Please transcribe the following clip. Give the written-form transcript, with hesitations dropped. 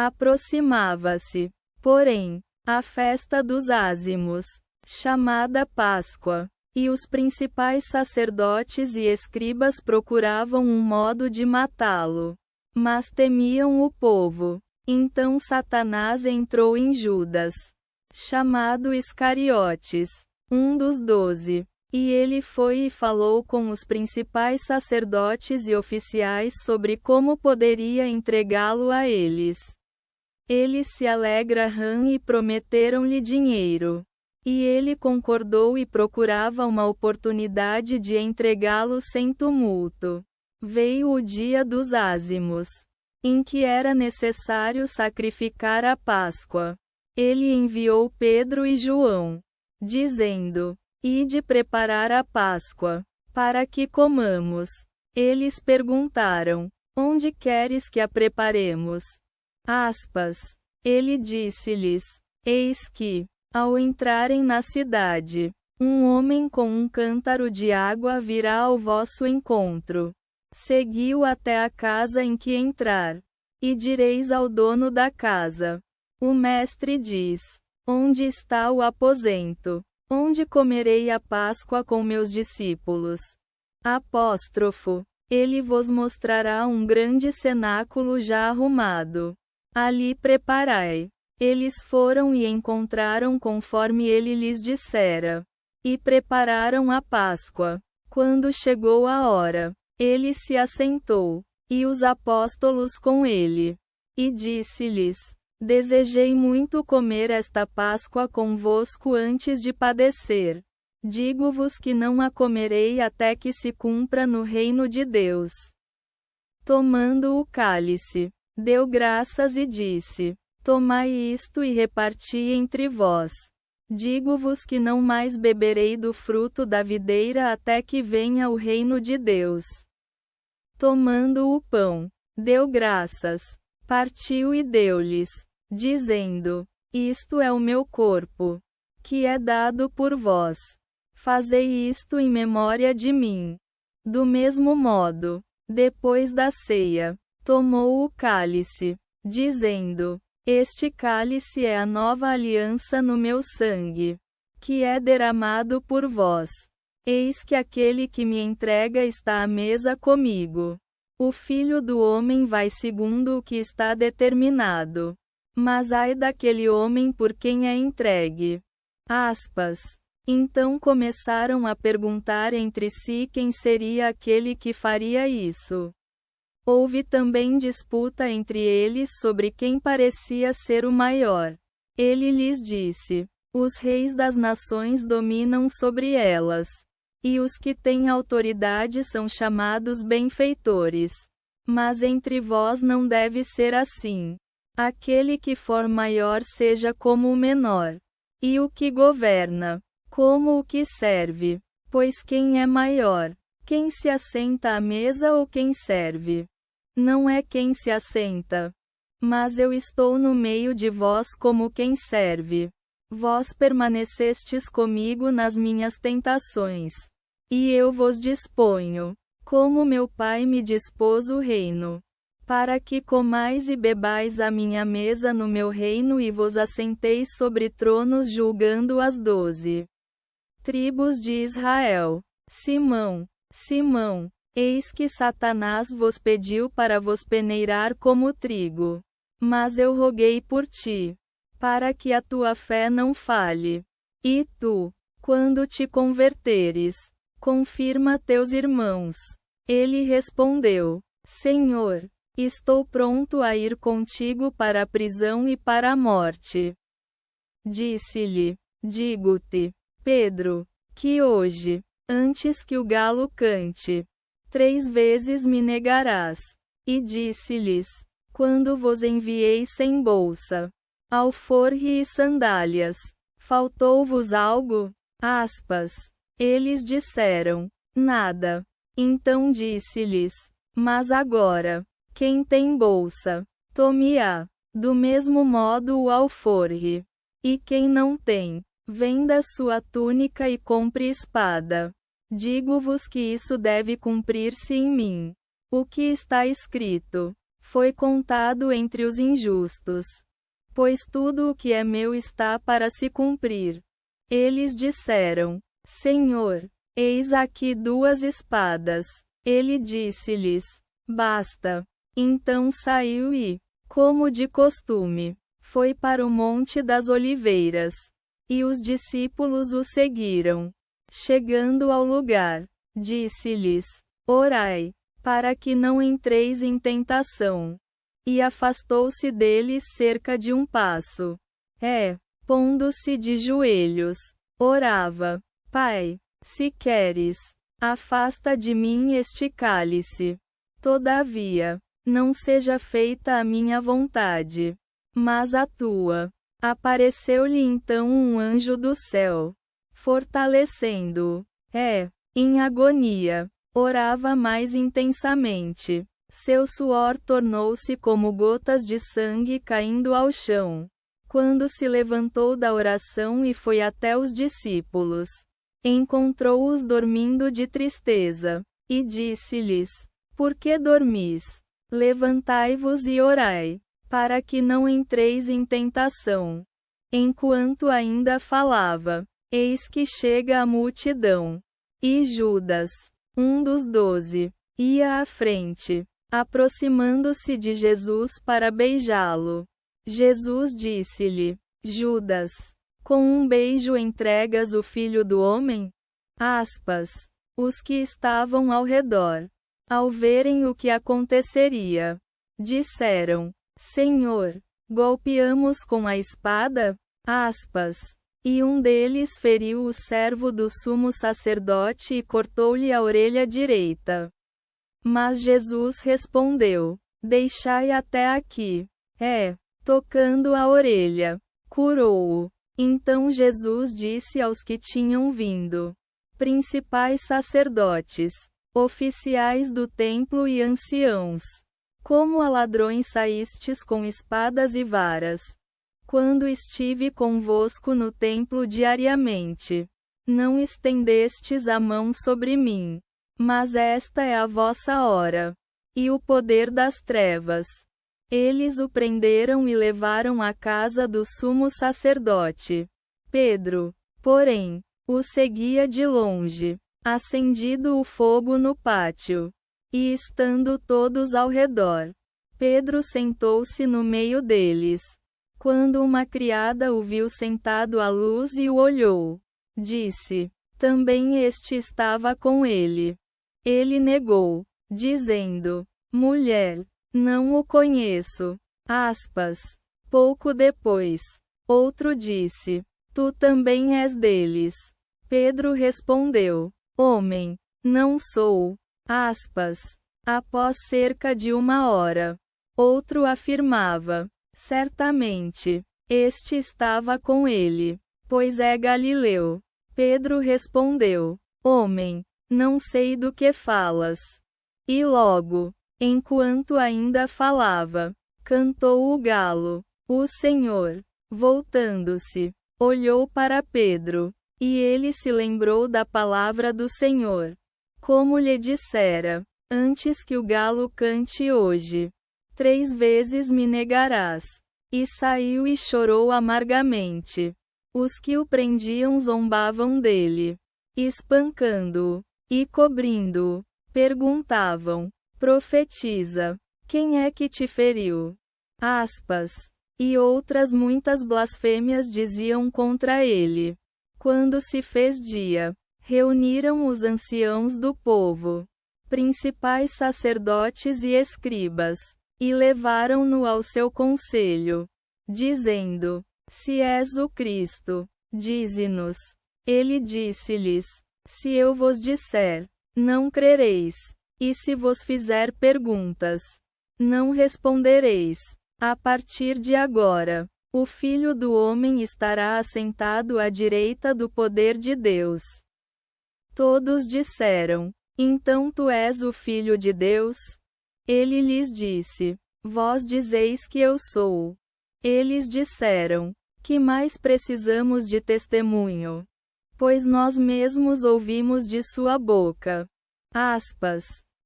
Aproximava-se, porém, a festa dos ázimos, chamada Páscoa, e os principais sacerdotes e escribas procuravam um modo de matá-lo, mas temiam o povo. Então Satanás entrou em Judas, chamado Iscariotes, um dos 12. E ele foi e falou com os principais sacerdotes e oficiais sobre como poderia entregá-lo a eles. Eles se alegraram e prometeram-lhe dinheiro. E ele concordou e procurava uma oportunidade de entregá-lo sem tumulto. Veio o dia dos ázimos, em que era necessário sacrificar a Páscoa. Ele enviou Pedro e João, dizendo: Ide preparar a Páscoa, para que comamos. Eles perguntaram: Onde queres que a preparemos? Ele disse-lhes: Eis que, ao entrarem na cidade, um homem com um cântaro de água virá ao vosso encontro. Segui-o até a casa em que entrar. E direis ao dono da casa: O mestre diz: Onde está o aposento? Onde comerei a Páscoa com meus discípulos? Ele vos mostrará um grande cenáculo já arrumado. Ali preparai. Eles foram e encontraram conforme ele lhes dissera. E prepararam a Páscoa. Quando chegou a hora, ele se assentou, e os apóstolos com ele. E disse-lhes: Desejei muito comer esta Páscoa convosco antes de padecer. Digo-vos que não a comerei até que se cumpra no reino de Deus. Tomando o cálice, deu graças e disse: Tomai isto e reparti entre vós. Digo-vos que não mais beberei do fruto da videira até que venha o reino de Deus. Tomando o pão, deu graças, partiu e deu-lhes, dizendo: Isto é o meu corpo, que é dado por vós. Fazei isto em memória de mim. Do mesmo modo, depois da ceia, tomou o cálice, dizendo: Este cálice é a nova aliança no meu sangue, que é derramado por vós. Eis que aquele que me entrega está à mesa comigo. O Filho do Homem vai segundo o que está determinado. Mas ai daquele homem por quem é entregue. Então começaram a perguntar entre si quem seria aquele que faria isso. Houve também disputa entre eles sobre quem parecia ser o maior. Ele lhes disse: Os reis das nações dominam sobre elas. E os que têm autoridade são chamados benfeitores. Mas entre vós não deve ser assim. Aquele que for maior seja como o menor. E o que governa, como o que serve. Pois quem é maior? Quem se assenta à mesa ou quem serve? Não é quem se assenta. Mas eu estou no meio de vós como quem serve. Vós permanecestes comigo nas minhas tentações. E eu vos disponho, como meu Pai me dispôs o reino, para que comais e bebais à minha mesa no meu reino e vos assenteis sobre tronos julgando as 12 tribos de Israel. Simão, Simão, eis que Satanás vos pediu para vos peneirar como trigo. Mas eu roguei por ti, para que a tua fé não falhe. E tu, quando te converteres, confirma teus irmãos. Ele respondeu: Senhor, estou pronto a ir contigo para a prisão e para a morte. Disse-lhe: Digo-te, Pedro, que hoje, antes que o galo cante, 3 vezes me negarás. E disse-lhes: Quando vos enviei sem bolsa, alforje e sandálias, faltou-vos algo? Eles disseram: Nada. Então disse-lhes: Mas agora, quem tem bolsa, tome-a. Do mesmo modo o alforje. E quem não tem, venda sua túnica e compre espada. Digo-vos que isso deve cumprir-se em mim. O que está escrito: foi contado entre os injustos. Pois tudo o que é meu está para se cumprir. Eles disseram: Senhor, eis aqui 2 espadas. Ele disse-lhes: Basta. Então saiu e, como de costume, foi para o Monte das Oliveiras. E os discípulos o seguiram. Chegando ao lugar, disse-lhes: Orai, para que não entreis em tentação. E afastou-se deles cerca de 1 passo. Pondo-se de joelhos, orava: Pai, se queres, afasta de mim este cálice. Todavia, não seja feita a minha vontade, mas a tua. Apareceu-lhe então um anjo do céu, fortalecendo-o. Em agonia, orava mais intensamente. Seu suor tornou-se como gotas de sangue caindo ao chão. Quando se levantou da oração e foi até os discípulos, encontrou-os dormindo de tristeza, e disse-lhes: Por que dormis? Levantai-vos e orai, para que não entreis em tentação. Enquanto ainda falava, eis que chega a multidão. E Judas, um dos 12, ia à frente, aproximando-se de Jesus para beijá-lo. Jesus disse-lhe: Judas, com um beijo entregas o Filho do Homem? Os que estavam ao redor, ao verem o que aconteceria, disseram: Senhor, golpeamos com a espada? E um deles feriu o servo do sumo sacerdote e cortou-lhe a orelha direita. Mas Jesus respondeu: Deixai até aqui. Tocando a orelha, curou-o. Então Jesus disse aos que tinham vindo, principais sacerdotes, oficiais do templo e anciãos: Como a ladrões saístes com espadas e varas? Quando estive convosco no templo diariamente, não estendestes a mão sobre mim. Mas esta é a vossa hora, e o poder das trevas. Eles o prenderam e levaram à casa do sumo sacerdote. Pedro, porém, o seguia de longe, acendido o fogo no pátio. E estando todos ao redor, Pedro sentou-se no meio deles. Quando uma criada o viu sentado à luz e o olhou, disse: Também este estava com ele. Ele negou, dizendo: Mulher, não o conheço. Pouco depois, outro disse: Tu também és deles. Pedro respondeu: Homem, não sou. Após cerca de 1 hora, outro afirmava: Certamente, este estava com ele, pois é galileu. Pedro respondeu: Homem, não sei do que falas. E logo, enquanto ainda falava, cantou o galo. O Senhor, voltando-se, olhou para Pedro, e ele se lembrou da palavra do Senhor, como lhe dissera: Antes que o galo cante hoje, 3 vezes me negarás. E saiu e chorou amargamente. Os que o prendiam zombavam dele, espancando-o e cobrindo-o, perguntavam: Profetiza, quem é que te feriu? E outras muitas blasfêmias diziam contra ele. Quando se fez dia, reuniram os anciãos do povo, principais sacerdotes e escribas, e levaram-no ao seu conselho, dizendo: Se és o Cristo, dize-nos. Ele disse-lhes: Se eu vos disser, não crereis, e se vos fizer perguntas, não respondereis. A partir de agora, o Filho do Homem estará assentado à direita do poder de Deus. Todos disseram: Então tu és o Filho de Deus? Ele lhes disse: Vós dizeis que eu sou. Eles disseram: Que mais precisamos de testemunho? Pois nós mesmos ouvimos de sua boca.